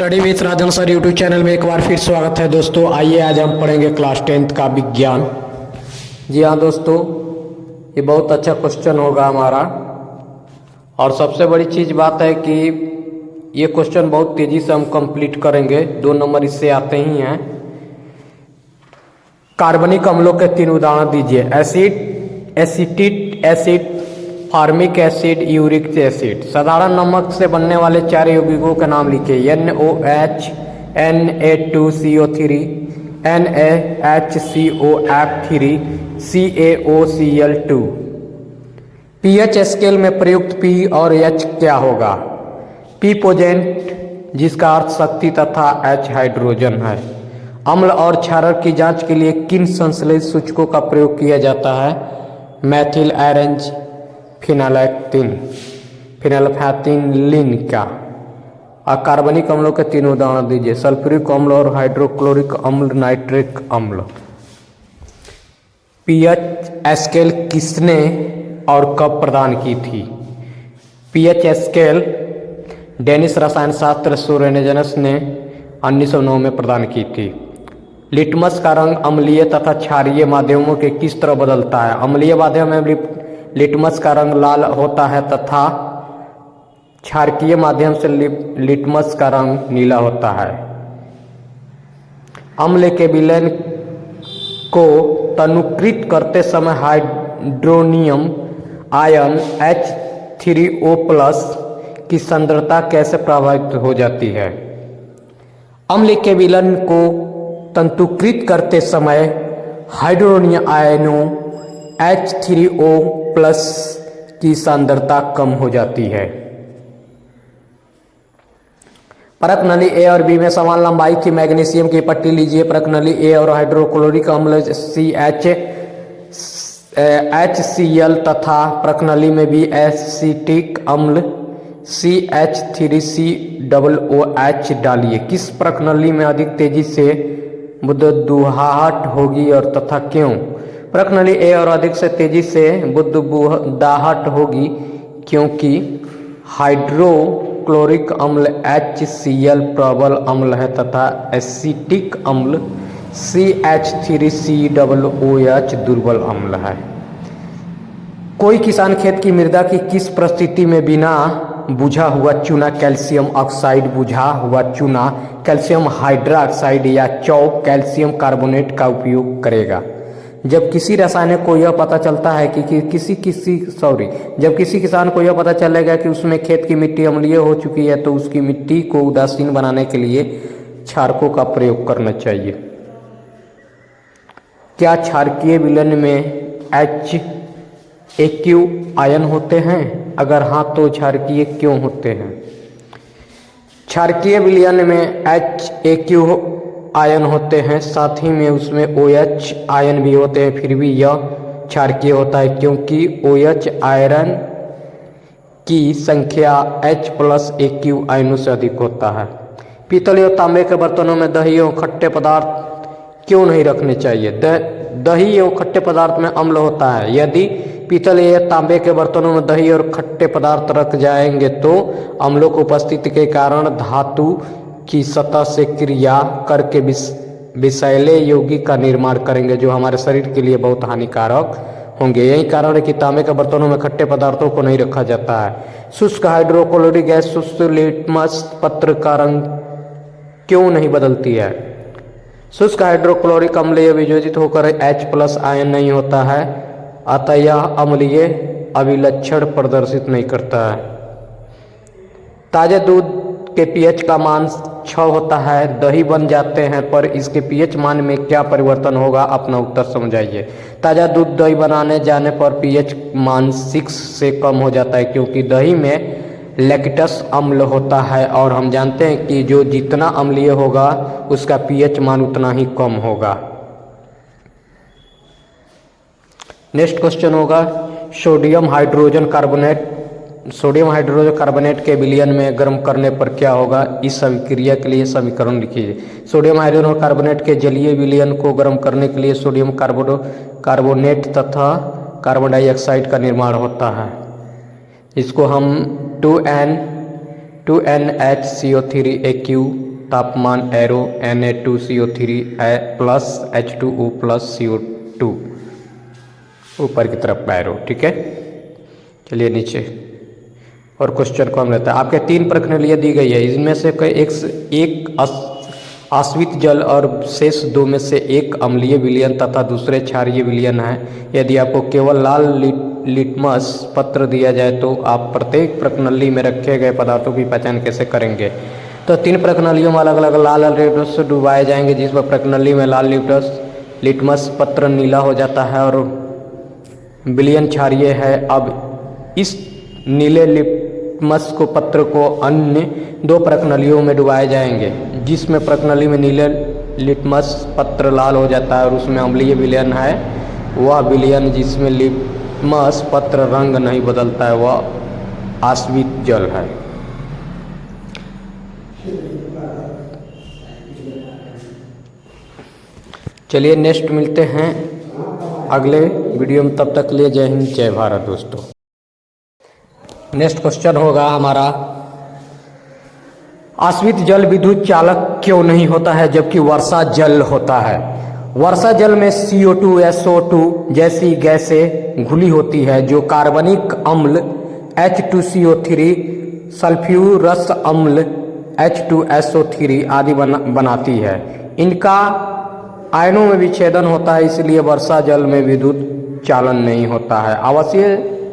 Study with Rajan sir YouTube channel में एक बार फिर स्वागत है दोस्तों। आइए आज हम पढ़ेंगे क्लास 10th का विज्ञान। जी हाँ दोस्तों, ये बहुत अच्छा क्वेश्चन होगा हमारा। और सबसे बड़ी चीज़ बात है कि ये क्वेश्चन बहुत तेज़ी से हम कंप्लीट करेंगे। 2 नंबर इससे आते ही हैं। कार्बनिक अम्लों के 3 उदाहरण दीजिए। Acid, acetic acid, formic acid, uric acid. साधारण नमक से बनने वाले 4 यौगिकों के नाम लिखिए। NOH, Na2CO3, NaHCOF3, CaOCl2। pH scale में प्रयुक्त P और H क्या होगा? P पोजेंट, जिसका अर्थ शक्ति, तथा H हाइड्रोजन है। अम्ल और क्षारक की जांच के लिए किन संश्लेषित सूचकों का प्रयोग किया जाता है? मैथिल ऑरेंज, फिनाइलफैथिलीन का। कार्बनिक अम्लों के 3 उदाहरण दीजिए। सल्फ्यूरिक अम्ल और हाइड्रोक्लोरिक अम्ल, नाइट्रिक अम्ल। पीएच स्केल किसने और कब प्रदान की थी? पीएच स्केल डेनिश रसायन शास्त्र सोरेनजेनस ने 1909 में प्रदान की थी। लिटमस का रंग अम्लीय तथा क्षारीय माध्यमों के किस तरह बदलता है? अम्लीय माध्यम में लिटमस का रंग लाल होता है तथा क्षारकीय माध्यम से लिटमस का रंग नीला होता है। अम्ल के विलयन को तनुकृत करते समय हाइड्रोनियम आयन H3O+ की सांद्रता कैसे प्रभावित हो जाती है? अम्ल के विलयन को तंतुकृत करते समय हाइड्रोनियम आयनों H3O+ की सांद्रता कम हो जाती है। परत नली ए और बी में समान लंबाई की मैग्नीशियम की पट्टी लीजिए। परत नली ए और हाइड्रोक्लोरिक अम्ल HCl तथा परत नली में भी एसिटिक अम्ल CH3COOH डालिए। किस परत नली में अधिक तेजी से बुदबुदाहट होगी और तथा क्यों? परत नली ए और अधिक से तेजी से बुदबुदाहट होगी क्योंकि हाइड्रोक्लोरिक अम्ल HCl प्रबल अम्ल है तथा एसिटिक अम्ल CH3COOH दुर्बल अम्ल है। कोई किसान खेत की मृदा की किस परिस्थिति में बिना बुझा हुआ चूना कैल्शियम ऑक्साइड, बुझा हुआ चूना कैल्शियम हाइड्रोक्साइड या चौक कैल्शियम कार्बोनेट का उपयोग करेगा? जब किसी रासायनिक को यह पता चलता है कि जब किसी किसान को यह पता चलेगा कि उसमें खेत की मिट्टी अम्लीय हो चुकी है तो उसकी मिट्टी को उदासीन बनाने के लिए क्षारकों का प्रयोग करना चाहिए। क्या क्षारकीय विलयन में HAQ आयन होते हैं? अगर हाँ तो क्षारकीय क्यों होते हैं? क्षारकीय विलयन में HAQ आयन होते हैं, साथ ही में उसमें OH आयन भी होते हैं, फिर भी यह क्षारकीय होता है क्योंकि OH आयरन की संख्या H+AQ आयनों से अधिक होता है। पीतल या तांबे के बर्तनों में दही एवं खट्टे पदार्थ क्यों नहीं रखने चाहिए? दही एवं खट्टे पदार्थ में अम्ल होता है। यदि पीतल या तांबे के बर्तनों में दही और खट्टे पदार्थ रख जाएंगे तो अम्लों की उपस्थिति के कारण धातु की सतह से क्रिया करके विषैले यौगिक का निर्माण करेंगे जो हमारे शरीर के लिए बहुत हानिकारक होंगे। यही कारण है कि तांबे के बर्तनों में खट्टे पदार्थों को नहीं रखा जाता है। शुष्क हाइड्रोक्लोरिक गैस शुष्क लिटमस पत्र का रंग क्यों नहीं बदलती है? शुष्क हाइड्रोक्लोरिक अम्लीय वियोजित होकर H+ आयन नहीं होता है, अतः यह अम्लीय अभिलक्षण प्रदर्शित नहीं करता है। ताजे दूध के pH का मान 6 होता है, दही बन जाते हैं, पर इसके pH मान में क्या परिवर्तन होगा? अपना उत्तर समझाइए। ताज़ा दूध दही बनाने जाने पर pH मान 6 से कम हो जाता है क्योंकि दही में लैक्टस अम्ल होता है और हम जानते हैं कि जो जितना अम्लीय होगा उसका pH मान उतना ही कम होगा। नेक्स्ट क्वेश्चन होगा सोडियम हाइड्रोजन कार्बोनेट के विलयन में गर्म करने पर क्या होगा? इस अभिक्रिया के लिए समीकरण लिखिए। सोडियम हाइड्रोजन कार्बोनेट के जलीय विलयन को गर्म करने के लिए सोडियम कार्बोनेट तथा कार्बन डाइऑक्साइड का निर्माण होता है। इसको हम 2NH CO3 AQ तापमान arrow Na2CO3 plus H2O plus CO2 ऊपर की तरफ का एरो। ठीक है, चलिए नीचे और क्वेश्चन कम रहता है। आपके 3 प्रश्नावलियाँ दी गई है, इनमें से एक आश्वित जल और शेष 2 में से एक अम्लीय विलयन तथा दूसरे क्षारीय विलयन है। यदि आपको केवल लाल लिटमस पत्र दिया जाए तो आप प्रत्येक प्रश्नावली में रखे गए पदार्थों की पहचान कैसे करेंगे? तो 3 प्रश्नावलियों में अलग अलग लाल लिटमस डुबाए जाएंगे, जिसमें प्रश्नावली में लाल लिटमस पत्र नीला हो जाता है और विलयन क्षारीय है। अब इस नीले लिटमस को पत्र को अन्य 2 प्रश्नावलियों में डुबाए जाएंगे, जिसमें प्रश्नावली में नीले लिटमस पत्र लाल हो जाता है और उसमें अम्लीय विलयन है। वह विलयन जिसमें लिटमस पत्र रंग नहीं बदलता है वह आश्वित जल है। चलिए नेक्स्ट मिलते हैं अगले वीडियो में, तब तक के लिए जय हिंद जय भारत दोस्तों। नेक्स्ट क्वेश्चन होगा हमारा, आश्वित जल विद्युत चालक क्यों नहीं होता है जबकि वर्षा जल होता है? वर्षा जल में CO2 SO2 जैसी गैसें घुली होती है जो कार्बनिक अम्ल H2CO3 सल्फ्यूरस अम्ल H2SO3 आदि बनाती है। इनका आयनों में विच्छेदन होता है, इसलिए वर्षा जल में विद्युत चालन नहीं होता है।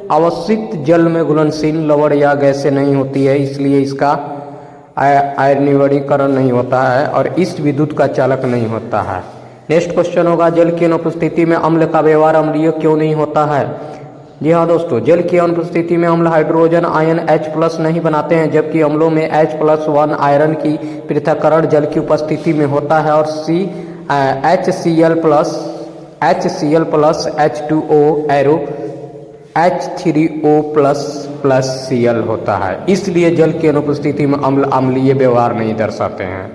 अवशित जल में घुलनशील लवण या गैसें नहीं होती है, इसलिए इसका आयनीकरण नहीं होता है और इस विद्युत का चालक नहीं होता है। नेक्स्ट क्वेश्चन होगा, जल की अनुपस्थिति में अम्ल का व्यवहार अम्लीय क्यों नहीं होता है? जी हाँ दोस्तों, जल की अनुपस्थिति में अम्ल हाइड्रोजन आयन H+ नहीं बनाते हैं, जबकि अम्लों में H+1 आयरन की पृथक्करण जल की उपस्थिति में होता है और HCl plus H2O arrow H3O plus Cl होता है। इसलिए जल की अनुपस्थिति में अम्ल अम्लीय व्यवहार नहीं दर्शाते हैं।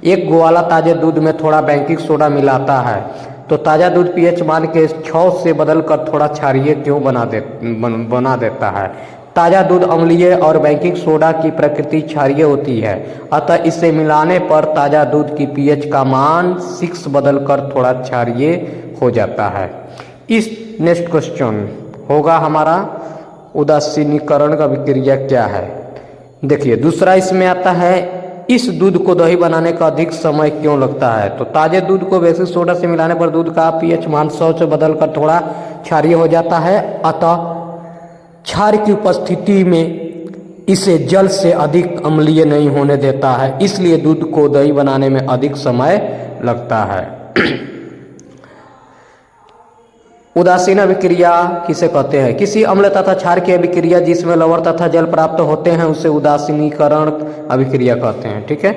एक ग्वाला ताजे दूध में थोड़ा बेकिंग सोडा मिलाता है तो ताज़ा दूध pH मान के 6 से बदलकर थोड़ा क्षारीय क्यों बना देता है? ताज़ा दूध अम्लीय और बेकिंग सोडा की प्रकृति क्षारीय होती है, अतः इसे मिलाने पर ताज़ा दूध की pH का मान 6 बदलकर थोड़ा क्षारीय हो जाता है। इस नेक्स्ट क्वेश्चन होगा हमारा, उदासीनीकरण का विक्रिया क्या है? देखिए दूसरा इसमें आता है, इस दूध को दही बनाने का अधिक समय क्यों लगता है? तो ताजे दूध को बेकिंग सोडा से मिलाने पर दूध का pH मान 100 से बदलकर थोड़ा क्षारीय हो जाता है, अतः क्षार की उपस्थिति में इसे जल से अधिक अम्लीय नहीं होने देता है, इसलिए दूध को दही बनाने में अधिक समय लगता है। उदासीन अभिक्रिया किसे कहते हैं? किसी अम्ल तथा क्षार की अभिक्रिया जिसमें लवण तथा जल प्राप्त होते हैं उसे उदासीनीकरण अभिक्रिया कहते हैं। ठीक है,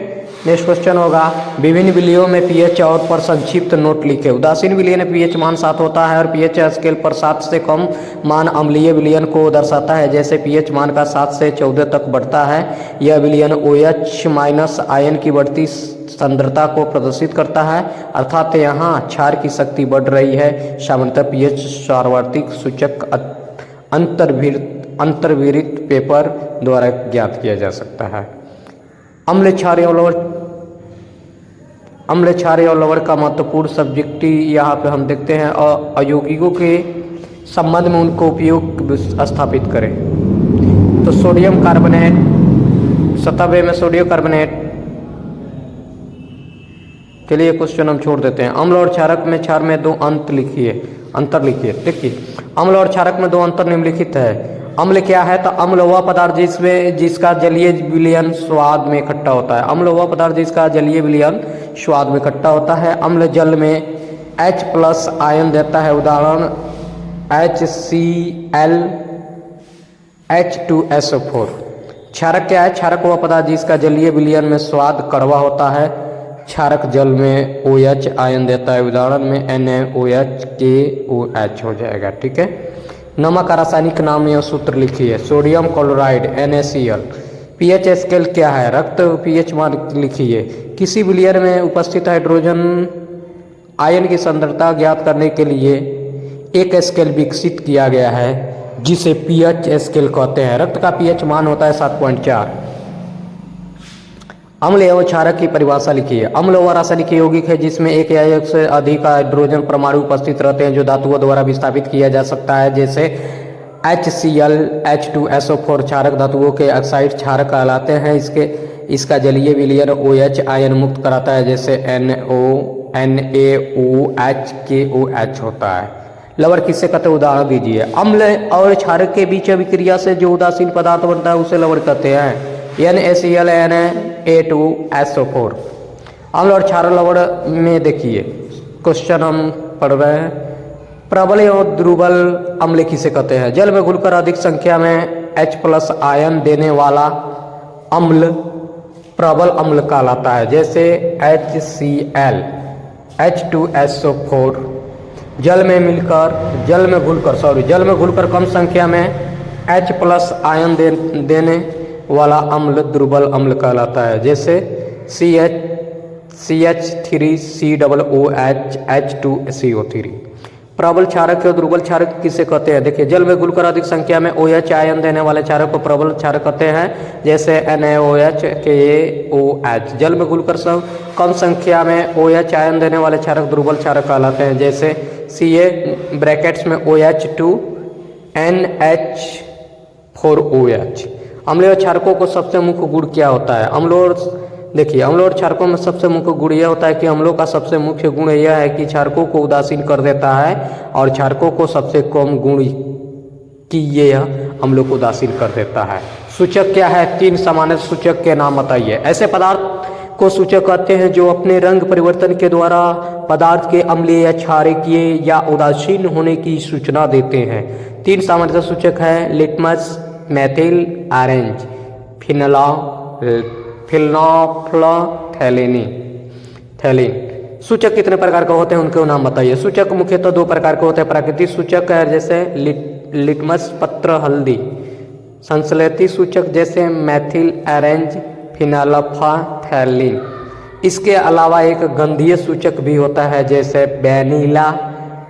नेक्स्ट क्वेश्चन होगा, विभिन्न विलयों में pH और पर संक्षिप्त नोट लिखे। उदासीन विलयन में pH मान 7 होता है और pH स्केल पर 7 से कम मान अम्लीय विलयन को दर्शाता है। जैसे pH मान का 7 से 14 तक बढ़ता है, यह विलयन OH- आयन की बढ़ती सांद्रता को प्रदर्शित करता है, अर्थात यहाँ क्षार की शक्ति बढ़ रही है। सामान्यतः pH सार्वत्रिक सूचक अंतर्विहित पेपर द्वारा ज्ञात किया जा सकता है। अम्ल क्षारीय और लवण का महत्वपूर्ण सब्जेक्टिव यहाँ पे हम देखते हैं, और अयौगिकों के संबंध में उनको उपयोग स्थापित करें। तो सोडियम कार्बोनेट, सतह में सोडियम कार्बोनेट। चलिए क्वेश्चन हम छोड़ देते हैं। अम्ल और क्षारक में क्षार में 2 अंतर लिखिए। देखिए अम्ल और क्षारक में 2 अंतर निम्नलिखित है। अम्ल क्या है? तो अम्ल वह पदार्थ जिसका जलीय विलयन स्वाद में इकट्ठा होता है। अम्ल वह पदार्थ जिसका जलीय विलयन स्वाद में इकट्ठा होता है। अम्ल जल में H+ आयन देता है, उदाहरण HCl H2SO4। क्षारक क्या है? क्षारक वह पदार्थ जिसका जलीय विलयन में स्वाद कड़वा होता है। क्षारक जल में OH आयन देता है, उदाहरण में NaOH KOH हो जाएगा। ठीक है, नमक का रासायनिक नाम या सूत्र लिखिए। Sodium chloride NaCl। pH scale क्या है? रक्त pH मान लिखिए। किसी विलयन में उपस्थित हाइड्रोजन आयन की सांद्रता ज्ञात करने के लिए एक स्केल विकसित किया गया है जिसे pH स्केल कहते हैं। रक्त का pH मान होता है 7.4। अम्ल एवं क्षारक की परिभाषा लिखिए। अम्ल वह रासायनिक यौगिक है जिसमें एक या एक से अधिक हाइड्रोजन परमाणु उपस्थित रहते हैं जो धातुओं द्वारा विस्थापित किया जा सकता है, जैसे HCl, H2SO4। क्षारक धातुओं के ऑक्साइड क्षारक कहलाते हैं। इसका जलीय विलयन OH आयन मुक्त कराता है, जैसे NaOH KOH होता है। लवण किससे कहते हैं, उदाहरण दीजिए। अम्ल और क्षारक के बीच अभिक्रिया से जो उदासीन पदार्थ बनता है उसे लवण कहते हैं। NaCl Na2SO4। अम्ल और क्षार लवण में देखिए क्वेश्चन हम पढ़ रहे हैं। प्रबल एवं दुर्बल अम्ल किसे कहते हैं? जल में घुलकर अधिक संख्या में H+ आयन देने वाला अम्ल प्रबल अम्ल कहलाता है, जैसे HCl, H2SO4। जल में घुलकर कम संख्या में H+ आयन देने वाला अम्ल दुर्बल अम्ल कहलाता है, जैसे CH3COOH H2CO3। प्रबल क्षारक और दुर्बल क्षारक किसे कहते हैं? देखिए, जल में घुलकर अधिक संख्या में OH आयन देने वाले क्षारक को प्रबल क्षारक कहते हैं, जैसे NaOH KOH। जल में घुलकर कम संख्या में OH आयन देने वाले क्षारक दुर्बल क्षारक कहलाते हैं, जैसे Ca(OH2 NH4OH। अम्ल और क्षारकों को सबसे मुख्य गुण क्या होता है? अम्ल और क्षारकों में सबसे मुख्य गुण यह होता है कि अम्लों का सबसे मुख्य गुण यह है कि क्षारकों को उदासीन कर देता है और क्षारकों को सबसे कम गुण कि यह अम्लों को उदासीन कर देता है। सूचक क्या है? 3 सामान्य सूचक के नाम बताइए। ऐसे पदार्थ को सूचक कहते हैं जो अपने रंग परिवर्तन के द्वारा पदार्थ के अम्लीय या क्षारकीय या उदासीन होने की सूचना देते हैं। 3 सामान्य सूचक है लिटमस, मेथिल ऑरेंज, फिनोल्फथैलीन। सूचक कितने प्रकार के होते हैं उनके नाम बताइए। सूचक मुख्यतः 2 प्रकार के होते हैं। प्राकृतिक सूचक है जैसे लिटमस पत्र हल्दी। संश्लेषित सूचक जैसे मेथिल ऑरेंज, फिनोल्फथैलीन। इसके अलावा एक गंधीय सूचक भी होता है जैसे वैनिला,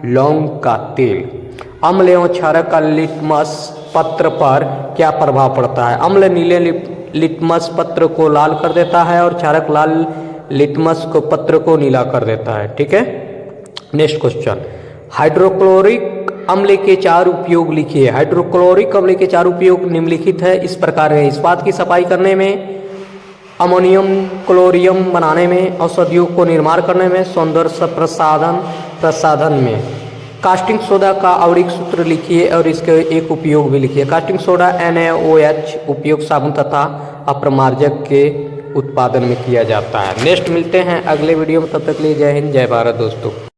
लौंग का तेल। अम्ल एवं क्षारक का लिटमस पत्र पर क्या प्रभाव पड़ता है? अम्ल नीले लिटमस पत्र को लाल कर देता है और क्षारक लाल लिटमस को पत्र को नीला कर देता है। ठीक है, नेक्स्ट क्वेश्चन। हाइड्रोक्लोरिक अम्ल के 4 उपयोग लिखिए। हाइड्रोक्लोरिक अम्ल के 4 उपयोग निम्नलिखित है, इस प्रकार है। इस्पात की सफाई करने में, अमोनियम क्लोरियम बनाने में, औषधियों को निर्माण करने में, सौंदर्य प्रसाधन में। कास्टिंग सोडा का आणविक सूत्र लिखिए और इसके एक उपयोग भी लिखिए। कास्टिंग सोडा NaOH उपयोग साबुन तथा अप्रमार्जक के उत्पादन में किया जाता है। नेक्स्ट मिलते हैं अगले वीडियो में, तब तक के लिए जय हिंद जय भारत दोस्तों।